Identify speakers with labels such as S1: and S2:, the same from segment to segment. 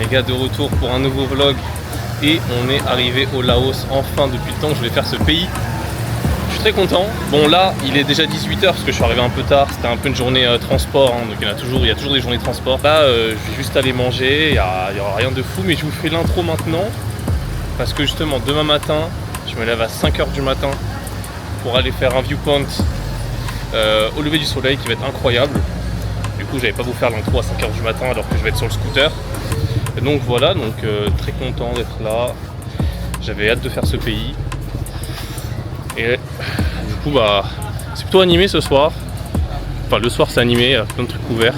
S1: Les gars, de retour pour un nouveau vlog et on est arrivé au Laos enfin depuis le temps que je vais faire ce pays. Je suis très content. Bon là il est déjà 18h parce que je suis arrivé un peu tard, c'était un peu une journée transport, hein, donc il y a toujours des journées de transport. Là je vais juste aller manger, il y aura rien de fou mais je vous fais l'intro maintenant parce que justement demain matin je me lève à 5h du matin pour aller faire un viewpoint au lever du soleil qui va être incroyable. Du coup j'allais pas vous faire l'intro à 5h du matin alors que je vais être sur le scooter. Et donc voilà, donc très content d'être là. J'avais hâte de faire ce pays. Et du coup bah c'est plutôt animé ce soir. Enfin le soir c'est animé, il y a plein de trucs ouverts.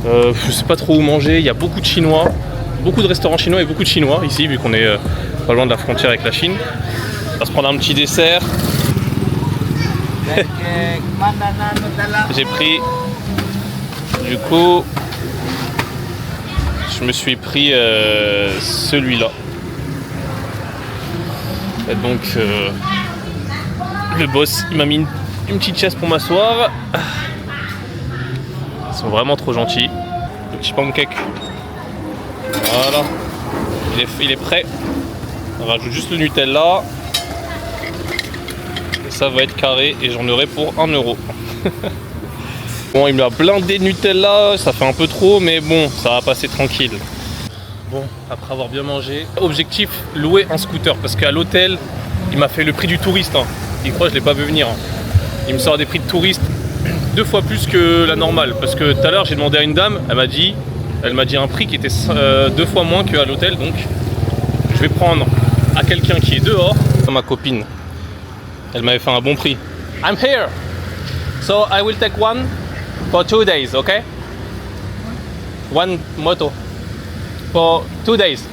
S1: Je sais pas trop où manger, il y a beaucoup de Chinois. Beaucoup de restaurants chinois et beaucoup de Chinois ici vu qu'on est pas loin de la frontière avec la Chine. On va se prendre un petit dessert. J'ai pris du coup je me suis pris celui-là. Et donc le boss il m'a mis une petite chaise pour m'asseoir. Ils sont vraiment trop gentils. Le petit pancake. Voilà. Il est prêt. On rajoute juste le Nutella. Et ça va être carré et j'en aurai pour 1 €. Bon, il me l'a blindé de Nutella, ça fait un peu trop, mais bon, ça va passer tranquille. Bon, après avoir bien mangé, objectif, louer un scooter, parce qu'à l'hôtel, il m'a fait le prix du touriste. Hein. Il croit que je l'ai pas vu venir. Hein. Il me sort des prix de touriste 2 fois plus que la normale, parce que tout à l'heure, j'ai demandé à une dame, elle m'a dit un prix qui était 2 fois moins qu'à l'hôtel, donc je vais prendre à quelqu'un qui est dehors. Ma copine, elle m'avait fait un bon prix. I'm here, so I will take one. For 2 days, okay? One moto. For 2 days.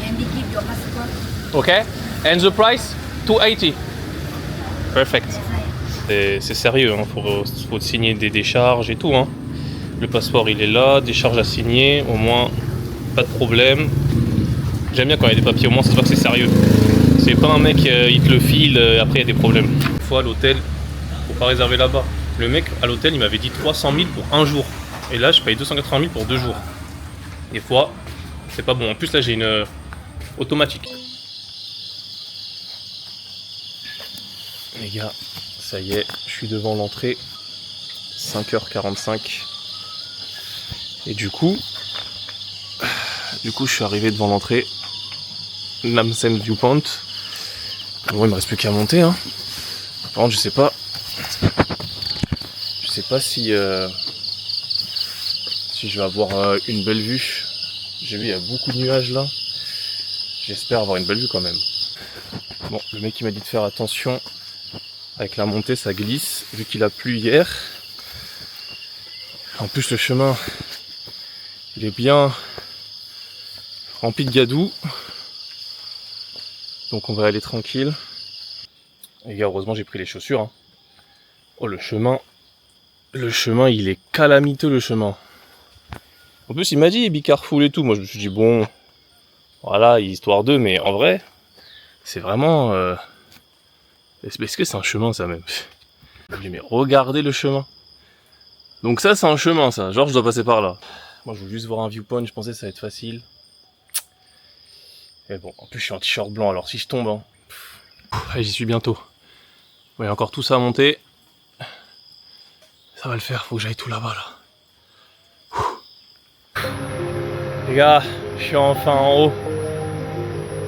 S2: And we give your passport.
S1: Okay? And the price? 280. Perfect. C'est sérieux, hein. Faut signer des décharges et tout. Hein. Le passeport il est là, décharge à signer, au moins pas de problème. J'aime bien quand il y a des papiers, au moins ça se voit que c'est sérieux. C'est pas un mec, il te le file, après il y a des problèmes. Une fois à l'hôtel, faut pas réserver là-bas. Le mec à l'hôtel il m'avait dit 300 000 pour 1 jour. Et là je paye 280 000 pour 2 jours. Des fois c'est pas bon. En plus là j'ai une automatique. Les gars, ça y est, je suis devant l'entrée. 5h45. Et du coup je suis arrivé devant l'entrée. Namsen Viewpoint. Bon il me reste plus qu'à monter hein. Par contre je sais pas si je vais avoir une belle vue. J'ai vu il y a beaucoup de nuages là. J'espère avoir une belle vue quand même. Bon, le mec il m'a dit de faire attention. Avec la montée ça glisse vu qu'il a plu hier. En plus le chemin il est bien rempli de gadou. Donc on va aller tranquille. Les gars heureusement j'ai pris les chaussures hein. Oh le chemin il est calamiteux le chemin. En plus il m'a dit be careful et tout. Moi je me suis dit bon voilà histoire d'eux, mais en vrai c'est vraiment est-ce que c'est un chemin ça même? Mais regardez le chemin. Donc ça c'est un chemin ça, genre je dois passer par là. Moi je voulais juste voir un viewpoint, je pensais que ça allait être facile. Et bon en plus je suis en t-shirt blanc alors si je tombe hein. Allez, j'y suis bientôt. Il y a encore tout ça à monter. Ça va le faire, faut que j'aille tout là-bas là. Les gars, je suis enfin en haut.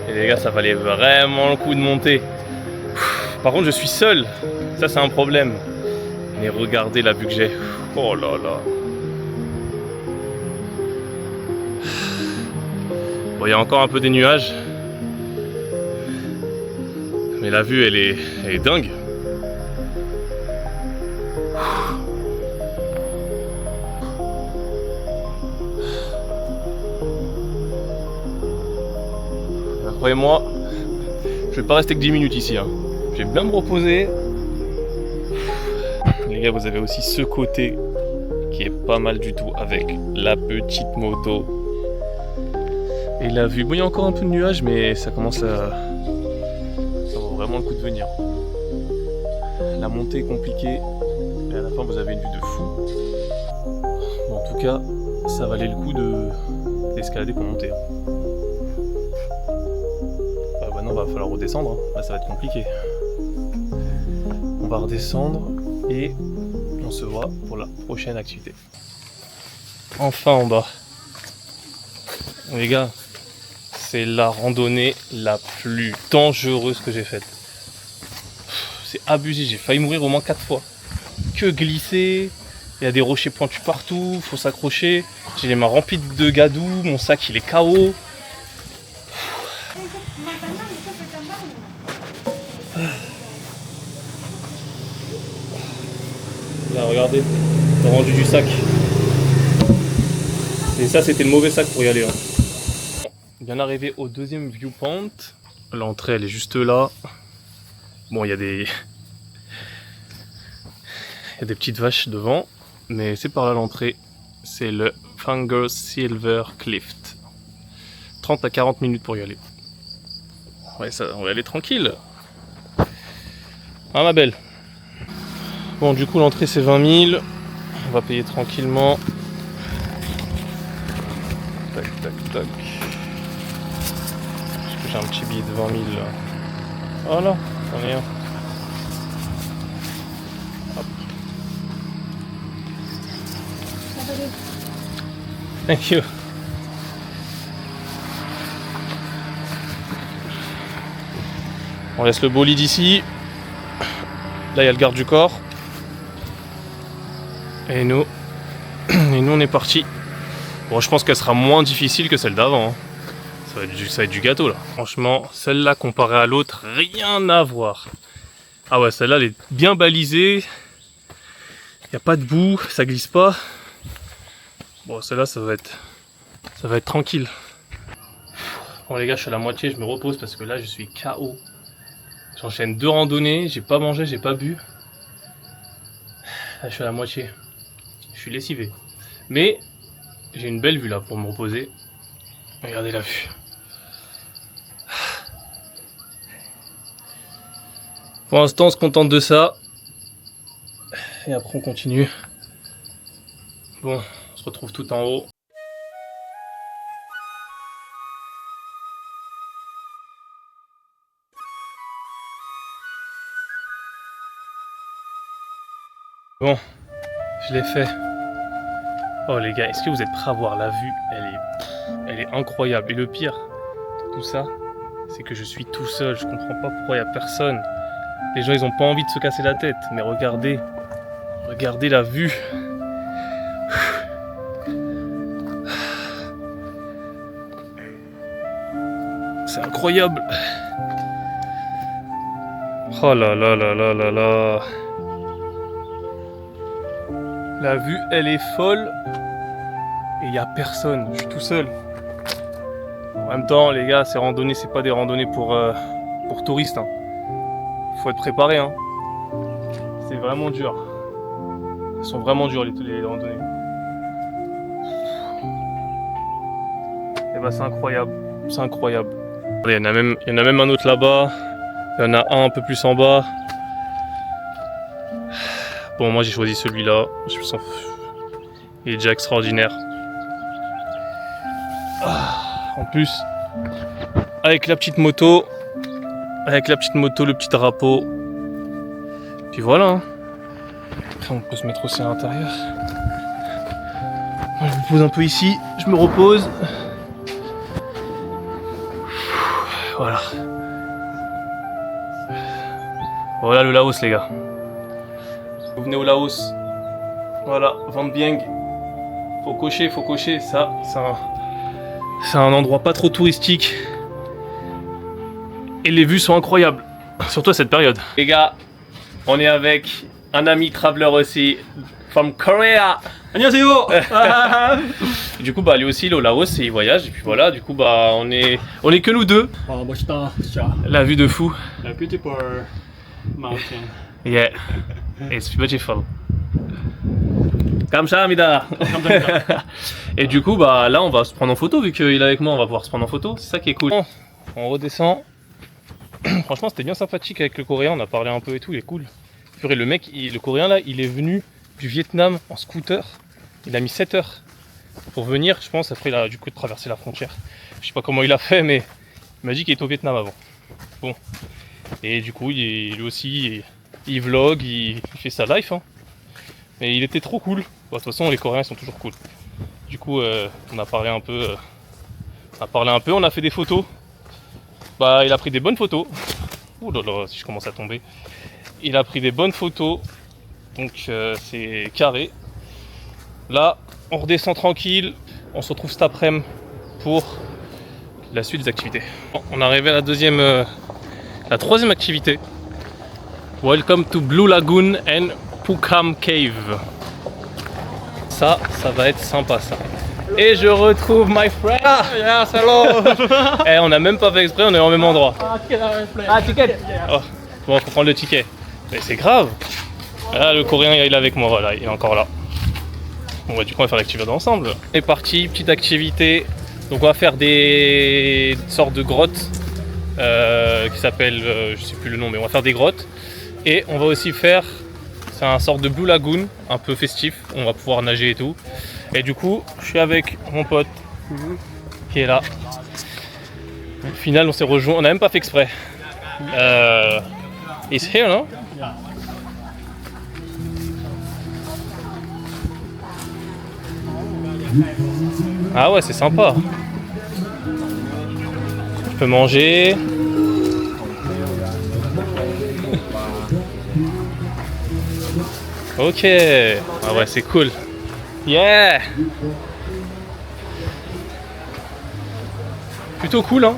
S1: Et les gars, ça valait vraiment le coup de monter. Par contre, je suis seul. Ça, c'est un problème. Mais regardez la vue que j'ai. Oh là là. Bon, il y a encore un peu des nuages. Mais la vue, elle est dingue. Croyez-moi, je vais pas rester que 10 minutes ici. Hein. Je vais bien me reposer. Les gars, vous avez aussi ce côté qui est pas mal du tout avec la petite moto. Et la vue. Bon, il y a encore un peu de nuages, mais ça commence à... Ça vaut vraiment le coup de venir. La montée est compliquée. Et à la fin, vous avez une vue de fou. Bon, en tout cas, ça valait le coup l'escalader pour monter. Bah maintenant va falloir redescendre, hein. Là ça va être compliqué. On va redescendre et on se voit pour la prochaine activité. Enfin en bas. Les gars, c'est la randonnée la plus dangereuse que j'ai faite. C'est abusé, j'ai failli mourir au moins 4 fois. Que glisser, il y a des rochers pointus partout, faut s'accrocher. J'ai les mains remplies de gadou, mon sac il est KO. Là regardez, le rendu du sac. Et ça c'était le mauvais sac pour y aller. Hein. Bien arrivé au deuxième viewpoint. L'entrée elle est juste là. Bon il y a des petites vaches devant. Mais c'est par là l'entrée. C'est le Fangers Silver Cliff. 30 à 40 minutes pour y aller. Ouais ça, on va y aller tranquille. Ah ma belle. Bon du coup l'entrée c'est 20 000. On va payer tranquillement. Tac tac tac. Est-ce que j'ai un petit billet de 20 000 là? Voilà, j'en ai un. Hop. Thank you. On laisse le bolide ici. Là il y a le garde du corps. Et nous on est parti. Bon je pense qu'elle sera moins difficile que celle d'avant. Hein. Ça va être du gâteau là. Franchement, celle-là comparée à l'autre, rien à voir. Ah ouais, celle-là elle est bien balisée. Il n'y a pas de boue, ça glisse pas. Bon celle-là ça va être tranquille. Bon les gars, je suis à la moitié, je me repose parce que là je suis KO. J'enchaîne 2 randonnées, j'ai pas mangé, j'ai pas bu. Là je suis à la moitié. Je suis lessivé. Mais j'ai une belle vue là pour me reposer. Regardez la vue. Pour l'instant on se contente de ça. Et après on continue. Bon, on se retrouve tout en haut. Bon, je l'ai fait. Oh les gars, est-ce que vous êtes prêts à voir la vue? Elle est incroyable. Et le pire de tout ça, c'est que je suis tout seul. Je comprends pas pourquoi il n'y a personne. Les gens, ils ont pas envie de se casser la tête. Mais regardez la vue. C'est incroyable. Oh là là là là là là. La vue, elle est folle. Et il n'y a personne. Je suis tout seul. En même temps, les gars, ces randonnées, c'est pas des randonnées pour touristes. Hein. Faut être préparé. Hein. C'est vraiment dur. Elles sont vraiment dures, les randonnées. Et bah, c'est incroyable. C'est incroyable. Il y en a même un autre là-bas. Il y en a un peu plus en bas. Bon, moi j'ai choisi celui-là. Je me sens... Il est déjà extraordinaire. En plus, avec la petite moto, le petit drapeau. Puis voilà. Hein. Après, on peut se mettre aussi à l'intérieur. Je me pose un peu ici. Je me repose. Voilà. Voilà le Laos, les gars. Vous venez au Laos. Voilà, Van Bieng. Faut cocher. Ça, c'est un endroit pas trop touristique. Et les vues sont incroyables. Surtout à cette période. Les gars, on est avec un ami traveler aussi. From Korea.
S3: 안녕하세요.
S1: Du coup, bah lui aussi, il est au Laos et il voyage. Et puis voilà, du coup, bah on est que nous deux.
S3: 멋있다, 진짜.
S1: La vue de fou.
S3: A beautiful mountain.
S1: Yeah, it's beautiful. 감사합니다. Et du coup, bah là, on va se prendre en photo vu qu'il est avec moi. On va pouvoir se prendre en photo. C'est ça qui est cool. On redescend. Franchement, c'était bien sympathique avec le Coréen. On a parlé un peu et tout. Il est cool. Purée, le mec, le Coréen là, il est venu du Vietnam en scooter. Il a mis 7 heures pour venir, je pense. Après, il a du coup de traverser la frontière. Je sais pas comment il a fait, mais il m'a dit qu'il était au Vietnam avant. Bon. Et du coup, lui aussi, il vlog, il fait sa life. Hein. Mais il était trop cool. Bon, de toute façon, les Coréens ils sont toujours cool. Du coup, on a parlé un peu. On a fait des photos. Bah, il a pris des bonnes photos. Ouh là là, si je commence à tomber. Il a pris des bonnes photos. Donc, c'est carré. Là, on redescend tranquille. On se retrouve cet après-midi pour la suite des activités. Bon, on est arrivé à la troisième activité. Welcome to Blue Lagoon and Pukam Cave. Ça va être sympa ça. Et je retrouve my friend.
S3: Yes, hello.
S1: Eh, on a même pas fait exprès, on est au même endroit.
S3: Ticket.
S1: Oh, bon, faut prendre le ticket. Mais c'est grave. Là, le Coréen, il est avec moi, voilà, il est encore là. Bon, bah, du coup, on va faire l'activité ensemble. C'est parti, petite activité. Donc, on va faire des sortes de grottes qui s'appellent, je sais plus le nom, mais on va faire des grottes. Et on va aussi faire, c'est un sorte de Blue Lagoon, un peu festif. On va pouvoir nager et tout. Et du coup, je suis avec mon pote qui est là. Au final, on s'est rejoint, on n'a même pas fait exprès. He's here, non? Ah ouais, c'est sympa. Je peux manger. Ok. Ah ouais, c'est cool. Yeah. Plutôt cool, hein.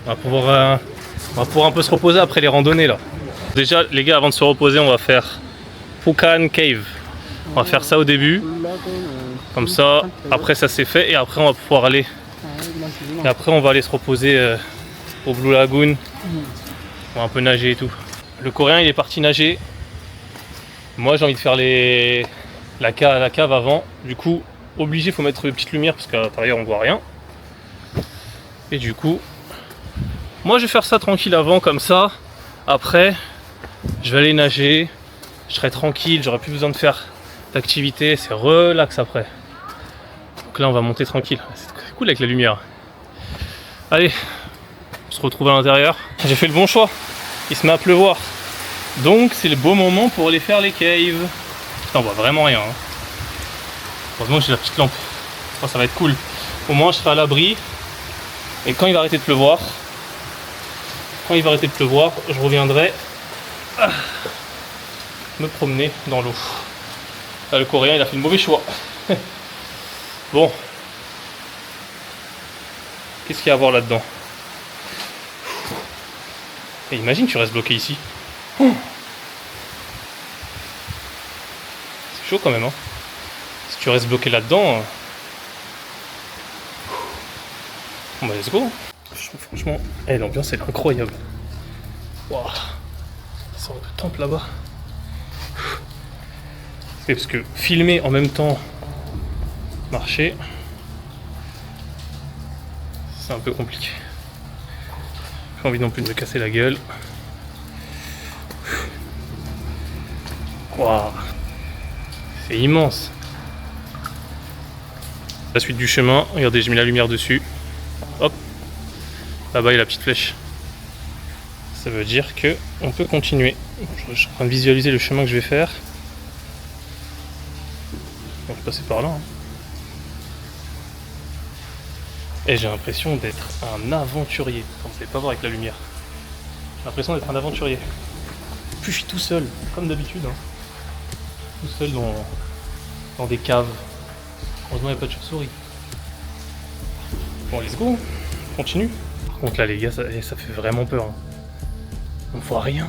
S1: On va pouvoir un peu se reposer après les randonnées là. Déjà, les gars, avant de se reposer, on va faire Pukam Cave. On va faire ça au début. Comme ça, après ça c'est fait et après on va pouvoir aller. Et après on va aller se reposer au Blue Lagoon. On va un peu nager et tout. Le Coréen il est parti nager. Moi j'ai envie de faire la cave avant. Du coup, obligé, faut mettre une petite lumière parce qu'à l'intérieur on voit rien. Et du coup, moi je vais faire ça tranquille avant comme ça. Après, je vais aller nager. Je serai tranquille, j'aurai plus besoin de faire d'activité. C'est relax après. Donc là on va monter tranquille. C'est cool avec la lumière. Allez, on se retrouve à l'intérieur. J'ai fait le bon choix. Il se met à pleuvoir. Donc c'est le beau moment pour aller faire les caves. Putain, on voit vraiment rien. Hein. Heureusement que j'ai la petite lampe. Oh, ça va être cool. Au moins je serai à l'abri. Et quand il va arrêter de pleuvoir, je reviendrai me promener dans l'eau. Là, le Coréen il a fait le mauvais choix. Bon. Qu'est-ce qu'il y a à voir là-dedans? Et imagine tu restes bloqué ici. C'est chaud quand même, hein. Si tu restes bloqué là-dedans. Bon bah let's go. Franchement, l'ambiance elle est incroyable. Waouh. Ça sort de temple là-bas. C'est parce que filmer en même temps marcher, c'est un peu compliqué. J'ai pas envie non plus de me casser la gueule. Waouh, c'est immense. La suite du chemin, regardez, j'ai mis la lumière dessus. Hop, là-bas il y a la petite flèche. Ça veut dire que on peut continuer. Je suis en train de visualiser le chemin que je vais faire. On va passer par là. Hein. Et j'ai l'impression d'être un aventurier. Enfin, vous ne savez pas voir avec la lumière. J'ai l'impression d'être un aventurier. Puis je suis tout seul, comme d'habitude. Hein. Tout seul dans des caves. Heureusement il n'y a pas de chauve-souris. Bon, let's go. On continue. Par contre là les gars, ça fait vraiment peur. Hein. On voit rien.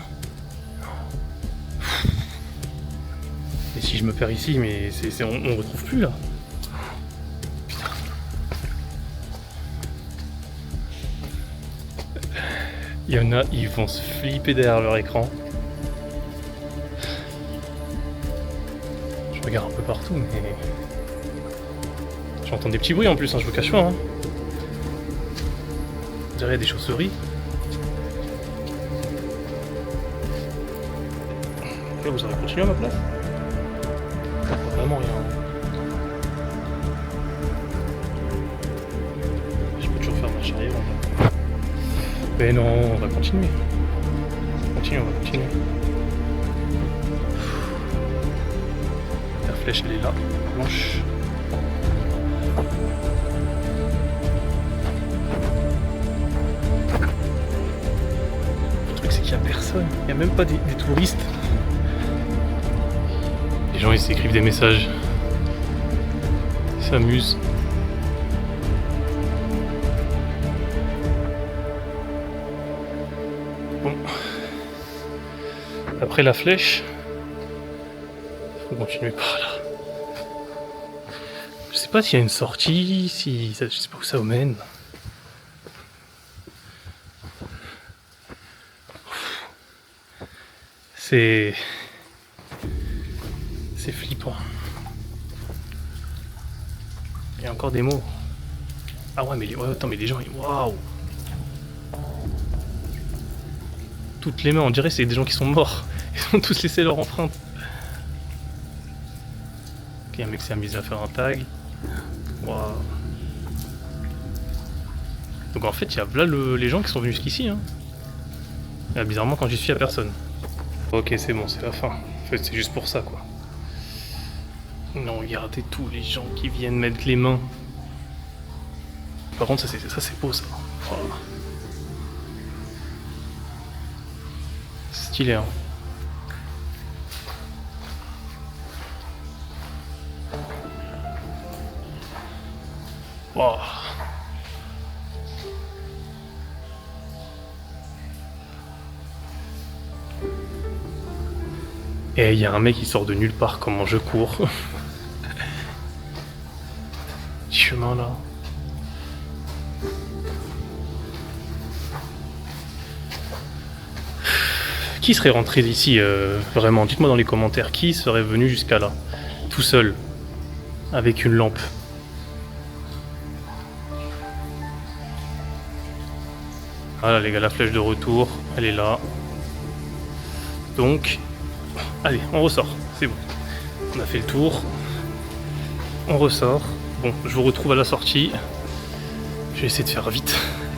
S1: Et si je me perds ici, mais on retrouve plus là. Putain. Il y en a, ils vont se flipper derrière leur écran. Je regarde un peu partout, mais j'entends des petits bruits en plus, hein, je vous cache pas. Hein. On dirait des chauves-souris. Là, vous avez continué à ma place? Vraiment rien. Mais non, on va continuer. On va continuer. La flèche, elle est là, blanche. Le truc, c'est qu'il n'y a personne. Il n'y a même pas des touristes. Les gens, ils s'écrivent des messages. Ils s'amusent. Bon. Après la flèche, il faut continuer par là. Je sais pas s'il y a une sortie, si je sais pas où ça mène. C'est flippant. Il y a encore des mots. Ah ouais, mais attends, mais les gens, waouh! Toutes les mains, on dirait que c'est des gens qui sont morts. Ils ont tous laissé leur empreinte. Ok, un mec s'est amusé à faire un tag. Waouh. Donc en fait, il y a là les gens qui sont venus jusqu'ici. Hein. Et là, bizarrement, quand j'y suis, il n'y a personne. Ok, c'est bon, c'est la fin. En fait, c'est juste pour ça, quoi. Non, regardez tous les gens qui viennent mettre les mains. Par contre, ça c'est beau, ça. Voilà. C'est stylé, hein. Wow. Et il y a un mec qui sort de nulle part, comment je cours. Petit chemin là. Qui serait rentré d'ici vraiment? Dites-moi dans les commentaires, qui serait venu jusqu'à là, tout seul, avec une lampe? Voilà les gars, la flèche de retour, elle est là. Donc, allez, on ressort, c'est bon. On a fait le tour. On ressort. Bon, je vous retrouve à la sortie. Je vais essayer de faire vite.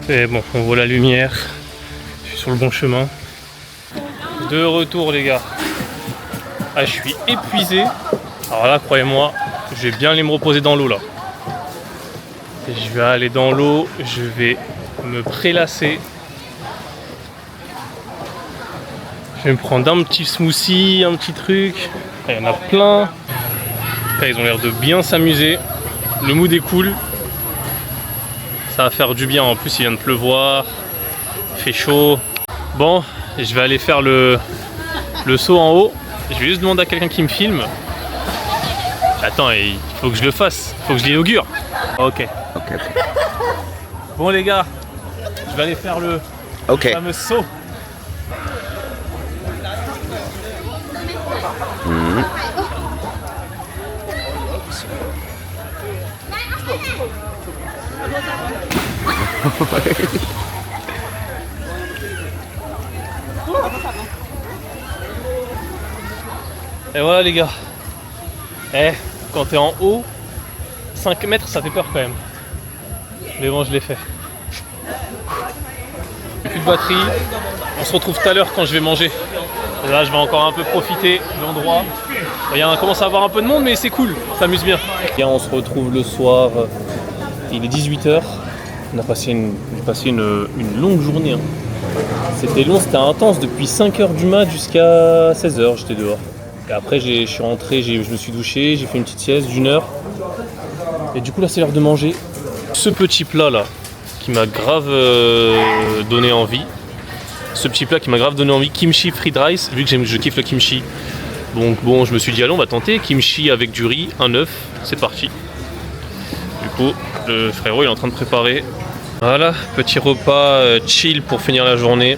S1: Et bon, on voit la lumière. Je suis sur le bon chemin. De retour les gars. Ah, je suis épuisé. Alors là, croyez-moi, je vais bien aller me reposer dans l'eau là. Et je vais aller dans l'eau, je vais me prélasser. Je vais me prendre un petit smoothie, un petit truc. Il y en a plein. Là, ils ont l'air de bien s'amuser. Le mood est cool. Ça va faire du bien. En plus, il vient de pleuvoir. Il fait chaud. Bon, je vais aller faire le saut en haut. Je vais juste demander à quelqu'un qui me filme. Attends, il faut que je le fasse. Il faut que je l'inaugure. Ok. Bon les gars, je vais aller faire le fameux saut. Et voilà les gars. Quand t'es en haut, 5 mètres ça fait peur quand même. Mais bon, je l'ai fait. Plus de batterie. On se retrouve tout à l'heure quand je vais manger. Et là je vais encore un peu profiter de l'endroit. On commence à avoir un peu de monde mais c'est cool, on s'amuse bien. Et on se retrouve le soir. Il est 18h. On a passé une longue journée. Hein. C'était long, c'était intense. Depuis 5h du mat jusqu'à 16h, j'étais dehors. Et après, je suis rentré, je me suis douché, j'ai fait une petite sieste d'une heure. Et du coup, là, c'est l'heure de manger. Ce petit plat là, qui m'a grave donné envie. Kimchi fried rice, vu que je kiffe le kimchi. Donc bon, je me suis dit, allons, on va tenter. Kimchi avec du riz, un œuf, c'est parti. Du coup, le frérot il est en train de préparer. Voilà, petit repas chill pour finir la journée.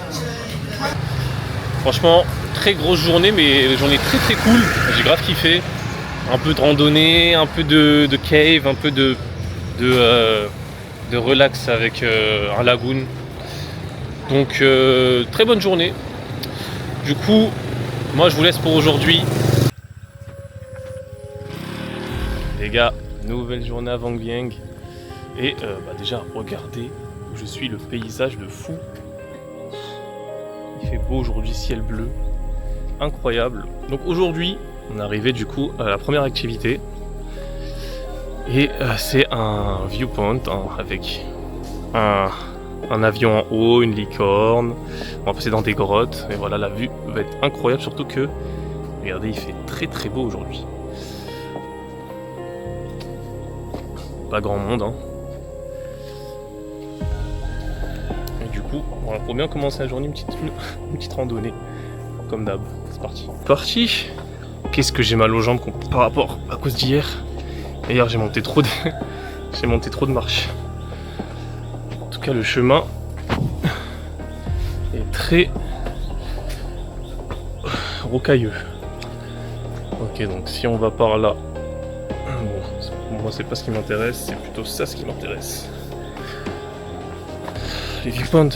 S1: Franchement, très grosse journée, mais journée très très cool. J'ai grave kiffé. Un peu de randonnée, un peu de cave, un peu de relax avec un lagoon. Donc très bonne journée. Du coup, moi je vous laisse pour aujourd'hui. Les gars, nouvelle journée à Vang Vieng. Et déjà, regardez où je suis, le paysage de fou. fait beau aujourd'hui, ciel bleu. Incroyable. Donc aujourd'hui, on est arrivé du coup à la première activité. Et c'est un viewpoint avec un avion en haut, une licorne. On va passer dans des grottes. Et voilà, la vue va être incroyable, surtout que, regardez, il fait très très beau aujourd'hui. Pas grand monde, hein. Et du coup, voilà, pour bien commencer la journée, une petite randonnée. Comme d'hab, c'est parti. Parti. Qu'est-ce que j'ai mal aux jambes par rapport à cause d'hier. D'ailleurs, j'ai monté trop de marches. En tout cas, le chemin est très rocailleux. Ok, donc si on va par là, bon, moi c'est pas ce qui m'intéresse, c'est plutôt ça ce qui m'intéresse. Les viewpoints.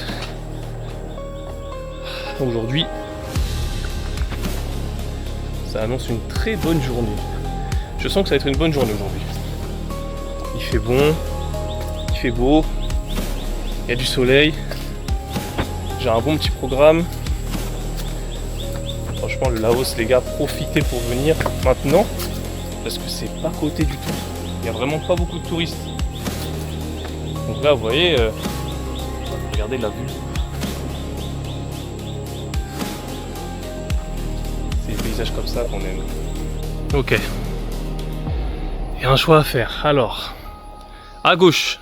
S1: Aujourd'hui, ça annonce une très bonne journée. Je sens que ça va être une bonne journée aujourd'hui. Il fait bon, il fait beau, il y a du soleil, j'ai un bon petit programme. Franchement, le Laos, les gars, profitez pour venir maintenant parce que c'est pas coté du tout. Il n'y a vraiment pas beaucoup de touristes. Donc là, vous voyez, regardez la vue. C'est des paysages comme ça qu'on aime. Ok. Il y a un choix à faire. Alors, à gauche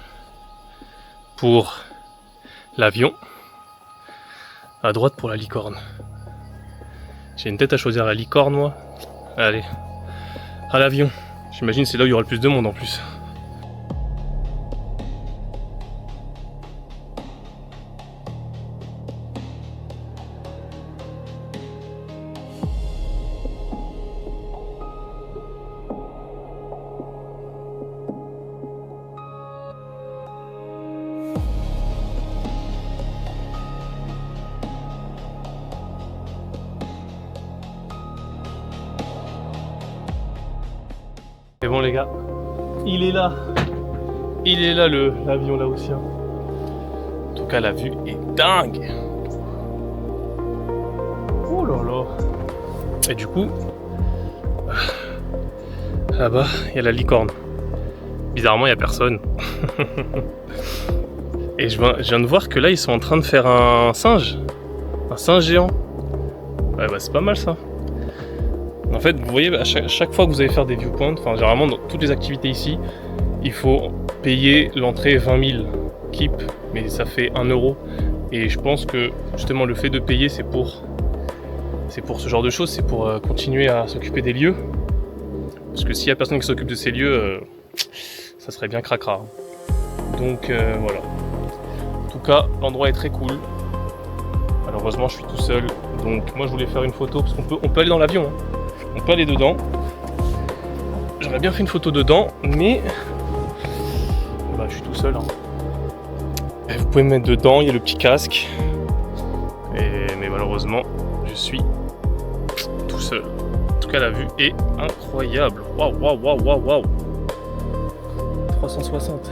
S1: pour l'avion, à droite pour la licorne. J'ai une tête à choisir la licorne, moi. Allez, à l'avion. J'imagine c'est là où il y aura le plus de monde en plus. Et bon les gars, il est là l'avion laotien. En tout cas la vue est dingue. Oh là là. Et du coup, là-bas il y a la licorne. Bizarrement il n'y a personne. Et je viens de voir que là ils sont en train de faire un singe géant. Ouais bah c'est pas mal ça. En fait, vous voyez, à chaque fois que vous allez faire des viewpoints, enfin généralement dans toutes les activités ici, il faut payer l'entrée 20 000 keep, mais ça fait 1 euro. Et je pense que justement le fait de payer, c'est pour ce genre de choses, c'est pour continuer à s'occuper des lieux. Parce que s'il y a personne qui s'occupe de ces lieux, ça serait bien cracra. Donc voilà. En tout cas, l'endroit est très cool. Malheureusement, je suis tout seul, donc moi je voulais faire une photo parce qu'on peut aller dans l'avion. Hein. On peut aller dedans. J'aurais bien fait une photo dedans, mais bah, je suis tout seul. Hein. Et vous pouvez me mettre dedans, il y a le petit casque. Mais malheureusement, je suis tout seul. En tout cas, la vue est incroyable. Waouh, waouh, waouh, waouh, waouh. 360.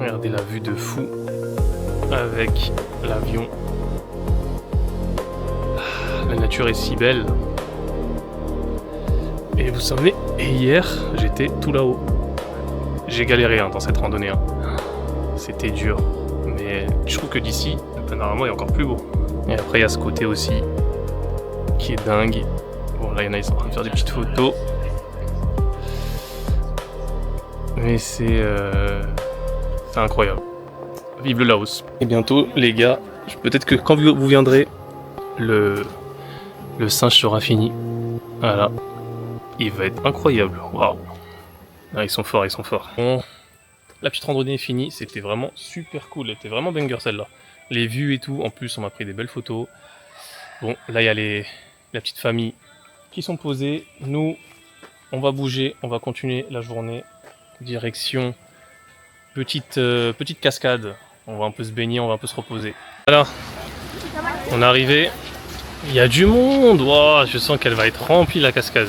S1: Regardez la vue de fou. Avec l'avion. La nature est si belle. Et vous savez, hier j'étais tout là-haut. J'ai galéré dans cette randonnée. Hein. C'était dur. Mais je trouve que d'ici, le panorama est encore plus beau. Et après il y a ce côté aussi qui est dingue. Bon là il y en a qui sont en train de faire des petites photos. Mais c'est incroyable. Vive le Laos. Et bientôt, les gars, peut-être que quand vous viendrez, le singe sera fini. Voilà. Il va être incroyable. Waouh. Ah, ils sont forts, ils sont forts. Bon, la petite randonnée est finie. C'était vraiment super cool. Elle était vraiment banger celle-là. Les vues et tout. En plus, on m'a pris des belles photos. Bon, là, il y a la petite famille qui sont posées. Nous, on va bouger. On va continuer la journée. Direction petite cascade. On va un peu se baigner, on va un peu se reposer. Voilà, on est arrivé. Il y a du monde. Wow, je sens qu'elle va être remplie la cascade.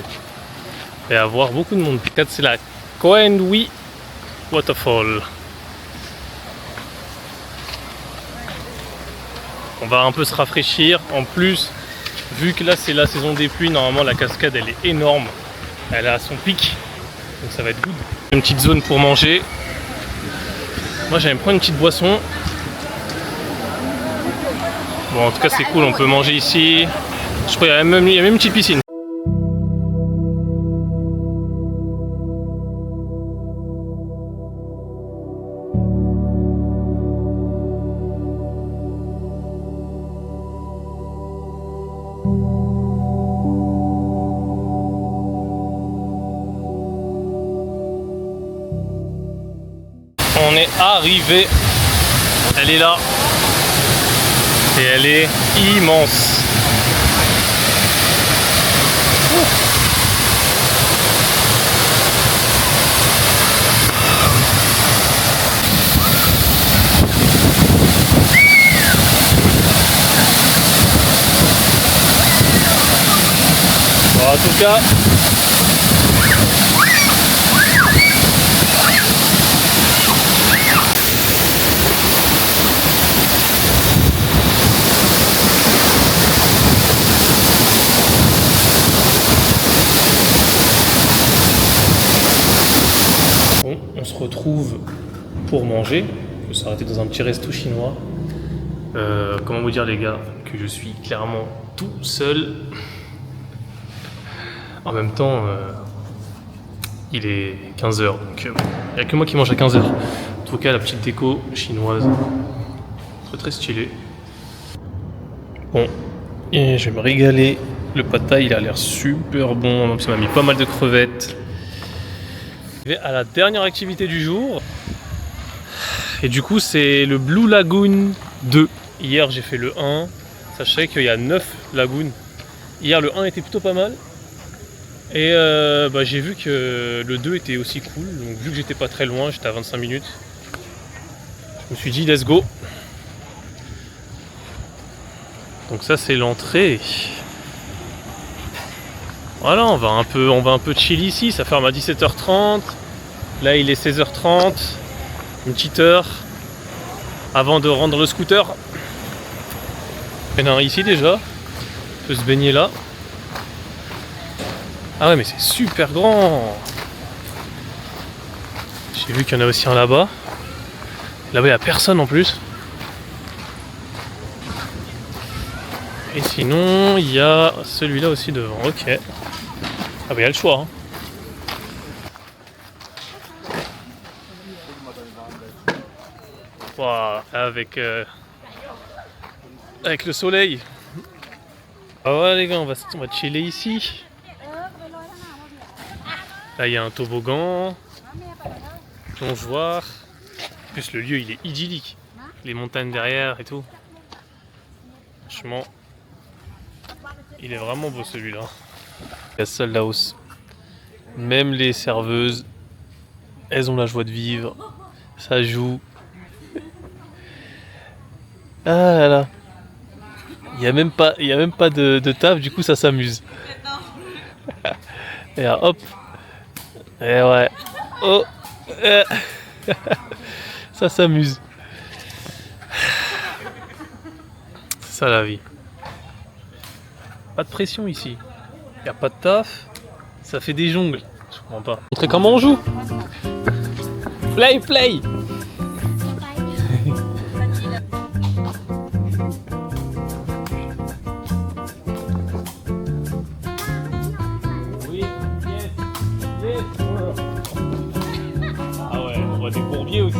S1: Et avoir beaucoup de monde. Peut-être c'est la Koh Wen Wee Waterfall. On va un peu se rafraîchir. En plus, vu que là c'est la saison des pluies, normalement la cascade elle est énorme. Elle est à son pic. Donc ça va être good. Une petite zone pour manger. Moi j'allais me prendre une petite boisson. Bon en tout cas c'est cool, on peut manger ici. Je crois qu'il y a même une petite piscine. On est arrivé. Elle est là. Et elle est immense. Bon, en tout cas, bon, on se retrouve pour manger. On peut s'arrêter dans un petit resto chinois. Comment vous dire les gars que je suis clairement tout seul. En même temps, il est 15h, donc il n'y a que moi qui mange à 15h. En tout cas, la petite déco chinoise, très stylé. Bon, et je vais me régaler. Le pad thai, il a l'air super bon. Donc ça m'a mis pas mal de crevettes. Je vais à la dernière activité du jour. Et du coup, c'est le Blue Lagoon 2. Hier, j'ai fait le 1. Sachez qu'il y a 9 lagoons. Hier, le 1 était plutôt pas mal. Et j'ai vu que le 2 était aussi cool. Donc, vu que j'étais pas très loin, j'étais à 25 minutes. Je me suis dit, let's go. Donc, ça, c'est l'entrée. Voilà, on va un peu chill ici. Ça ferme à 17h30. Là, il est 16h30. Une petite heure avant de rendre le scooter. Il y en a un ici déjà. On peut se baigner là. Ah ouais, mais c'est super grand. J'ai vu qu'il y en a aussi un là-bas. Là-bas, il n'y a personne en plus. Et sinon, il y a celui-là aussi devant. Ok. Ah bah, il y a le choix. Hein. Wow, avec le soleil. Ah ouais les gars, on va chiller ici. Là il y a un toboggan, plongeoir. En plus le lieu il est idyllique. Les montagnes derrière et tout. Franchement, il est vraiment beau celui-là. Castle House. Même les serveuses, elles ont la joie de vivre. Ça joue. Ah là là. Il n'y a même pas de table, du coup ça s'amuse. Et là, hop. Et ouais. Oh. Ça s'amuse. C'est ça la vie. Pas de pression ici. Il n'y a pas de taf. Ça fait des jongles. Je comprends pas. Montrer comment on joue. Play. Ah ouais, on voit des bourbiers aussi.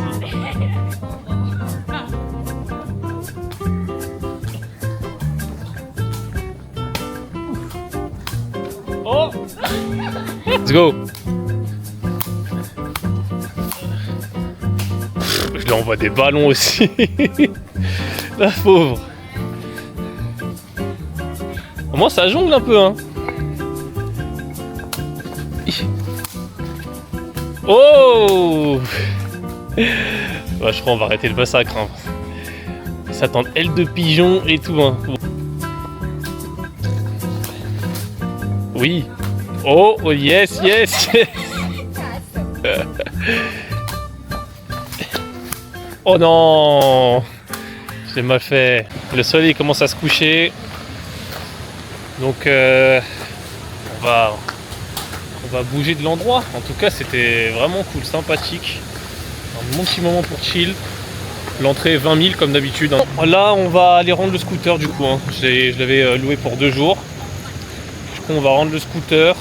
S1: Oh! Let's go! Je lui envoie des ballons aussi. La pauvre. Au moins ça jongle un peu hein. Oh! Bah, je crois qu'on va arrêter le massacre. Hein. Ils s'attendent ailes de pigeon et tout. Hein. Oui. Oh, yes. Oh non, j'ai mal fait. Le soleil commence à se coucher. Donc on va bouger de l'endroit. En tout cas, c'était vraiment cool, sympathique. Un bon petit moment pour chill. L'entrée 20 000 comme d'habitude. Là, on va aller rendre le scooter du coup. Je l'avais loué pour 2 jours. Du coup, on va rendre le scooter.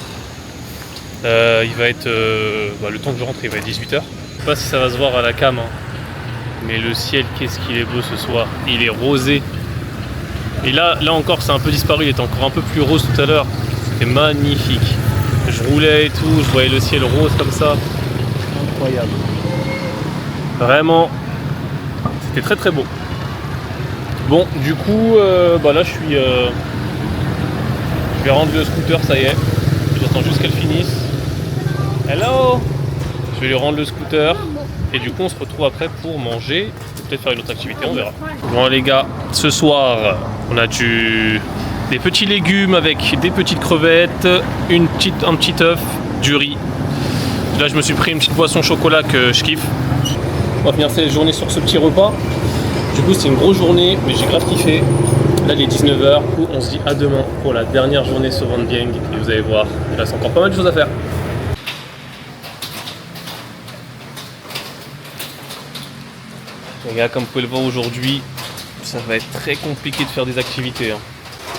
S1: Il va être... le temps que je rentre, il va être 18 h. Je sais pas si ça va se voir à la cam. Mais le ciel, qu'est-ce qu'il est beau ce soir. Il est rosé. Et là encore, c'est un peu disparu. Il était encore un peu plus rose tout à l'heure. C'était magnifique. Je roulais et tout. Je voyais le ciel rose comme ça. Incroyable. Vraiment, c'était très très beau. Bon, du coup, là je vais rendre le scooter, ça y est. J'attends juste qu'elle finisse. Hello. Je vais lui rendre le scooter. Et du coup, on se retrouve après pour manger. Peut-être faire une autre activité, on verra. Bon les gars, ce soir, on a des petits légumes avec des petites crevettes, un petit œuf, du riz. Là, je me suis pris une petite boisson chocolat que je kiffe. On va finir cette journée sur ce petit repas. Du coup, c'est une grosse journée, mais j'ai grave kiffé. Là, il est 19 h. Du coup, on se dit à demain pour la dernière journée sur Van Gang. Et vous allez voir, il reste encore pas mal de choses à faire. Les gars, comme vous pouvez le voir aujourd'hui, ça va être très compliqué de faire des activités.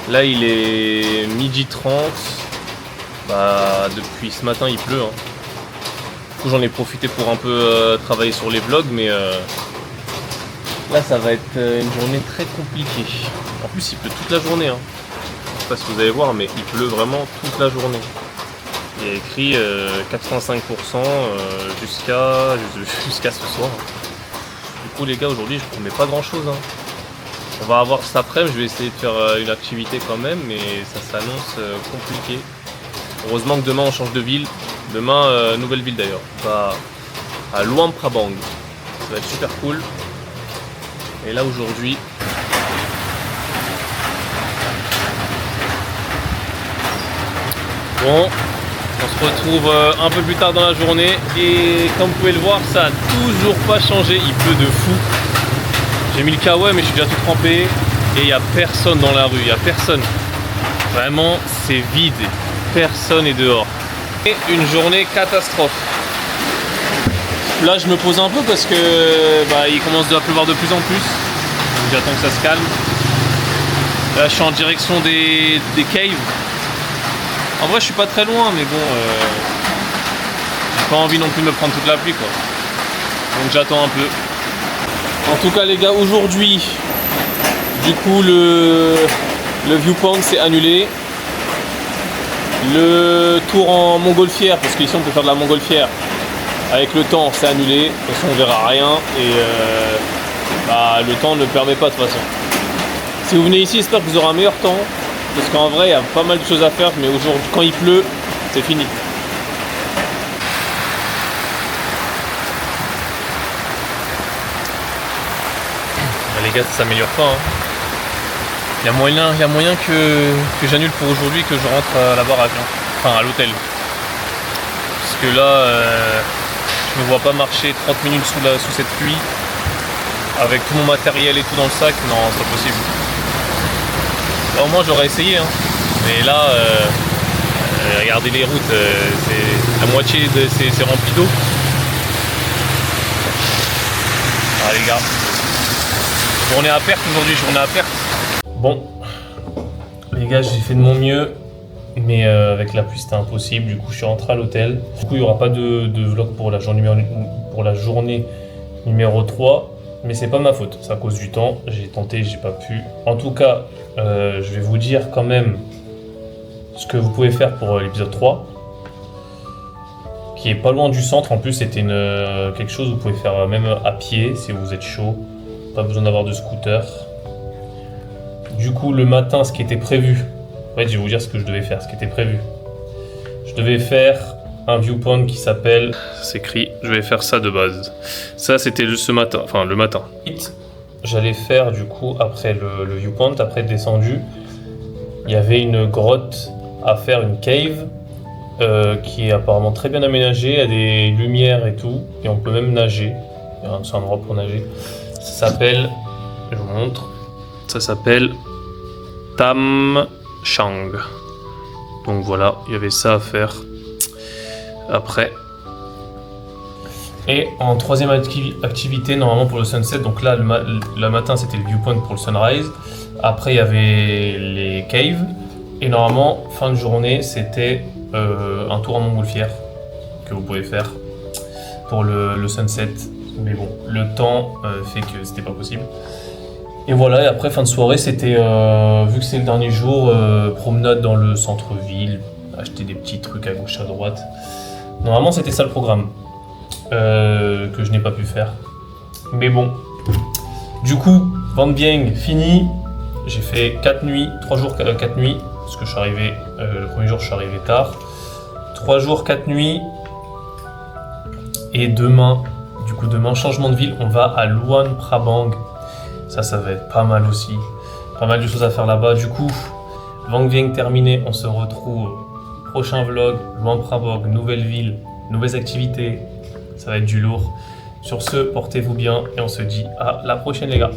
S1: Là, il est 12h30. Depuis ce matin, il pleut. Du coup, j'en ai profité pour un peu travailler sur les vlogs, mais là, ça va être une journée très compliquée. En plus, il pleut toute la journée. Je sais pas si vous allez voir, mais il pleut vraiment toute la journée. Il y a écrit 85% jusqu'à ce soir. Du coup les gars, aujourd'hui je promets pas grand chose. On va avoir cet après-midi, je vais essayer de faire une activité quand même, mais ça s'annonce compliqué. Heureusement que demain on change de ville. Demain, nouvelle ville d'ailleurs, à Luang Prabang. Ça va être super cool. Et là aujourd'hui, bon, on se retrouve un peu plus tard dans la journée et comme vous pouvez le voir, ça a toujours pas changé, il pleut de fou. J'ai mis le kawaii mais je suis déjà tout trempé et il n'y a personne dans la rue, il n'y a personne. Vraiment, c'est vide, personne est dehors. Et une journée catastrophe. Là, je me pose un peu parce que il commence à pleuvoir de plus en plus. Donc j'attends que ça se calme. Là, je suis en direction des caves. En vrai, je suis pas très loin, mais bon, j'ai pas envie non plus de me prendre toute la pluie, quoi. Donc j'attends un peu. En tout cas, les gars, aujourd'hui, du coup, le viewpoint s'est annulé. Le tour en montgolfière, parce qu'ici on peut faire de la montgolfière, avec le temps, c'est annulé. De toute façon, on verra rien et le temps ne permet pas de toute façon. Si vous venez ici, j'espère que vous aurez un meilleur temps. Parce qu'en vrai, il y a pas mal de choses à faire, mais aujourd'hui, quand il pleut, c'est fini. Les gars, ça s'améliore pas. Il y a moyen que j'annule pour aujourd'hui, que je rentre à la baraque, enfin à l'hôtel. Parce que là, je me vois pas marcher 30 minutes sous cette pluie, avec tout mon matériel et tout dans le sac. Non, c'est pas possible. Au moins j'aurais essayé, mais là, regardez les routes, c'est la moitié c'est rempli d'eau. Ah les gars, journée à perte aujourd'hui, journée à perte. Bon, les gars, j'ai fait de mon mieux, mais avec la pluie c'était impossible. Du coup, je suis rentré à l'hôtel. Du coup, il n'y aura pas de vlog pour la journée numéro 3. Mais c'est pas ma faute, c'est à cause du temps, j'ai tenté, j'ai pas pu. En tout cas, je vais vous dire quand même ce que vous pouvez faire pour l'épisode 3, qui est pas loin du centre. En plus, c'était quelque chose que vous pouvez faire même à pied si vous êtes chaud, pas besoin d'avoir de scooter. Du coup, le matin, ce qui était prévu, en fait, je vais vous dire ce que je devais faire, ce qui était prévu. Je devais faire un viewpoint qui s'appelle, ça s'écrit, je vais faire ça de base. Ça c'était ce matin, enfin le matin. J'allais faire du coup après le viewpoint, après descendu, il y avait une grotte à faire, une cave, qui est apparemment très bien aménagée, il y a des lumières et tout, et on peut même nager. c'est un endroit pour nager. Ça s'appelle, je vous montre, ça s'appelle Tam Chang. Donc voilà, il y avait ça à faire après. Et en troisième activité, normalement pour le sunset, donc là le matin c'était le viewpoint pour le sunrise. Après il y avait les caves. Et normalement, fin de journée, c'était un tour en montgolfière que vous pouvez faire pour le sunset. Mais bon, le temps fait que c'était pas possible. Et voilà, et après fin de soirée, c'était, vu que c'est le dernier jour, promenade dans le centre-ville, acheter des petits trucs à gauche à droite. Normalement, c'était ça le programme, que je n'ai pas pu faire. Mais bon, du coup, Van Vieng fini. J'ai fait 4 nuits, 3 jours, 4 nuits, parce que je suis arrivé, le premier jour je suis arrivé tard. 3 jours, 4 nuits. Et demain, changement de ville, on va à Luang Prabang. Ça va être pas mal aussi. Pas mal de choses à faire là-bas. Du coup, Van Vieng terminé, on se retrouve au prochain vlog. Luang Prabang, nouvelle ville, nouvelles activités. Ça va être du lourd. Sur ce, portez-vous bien et on se dit à la prochaine les gars.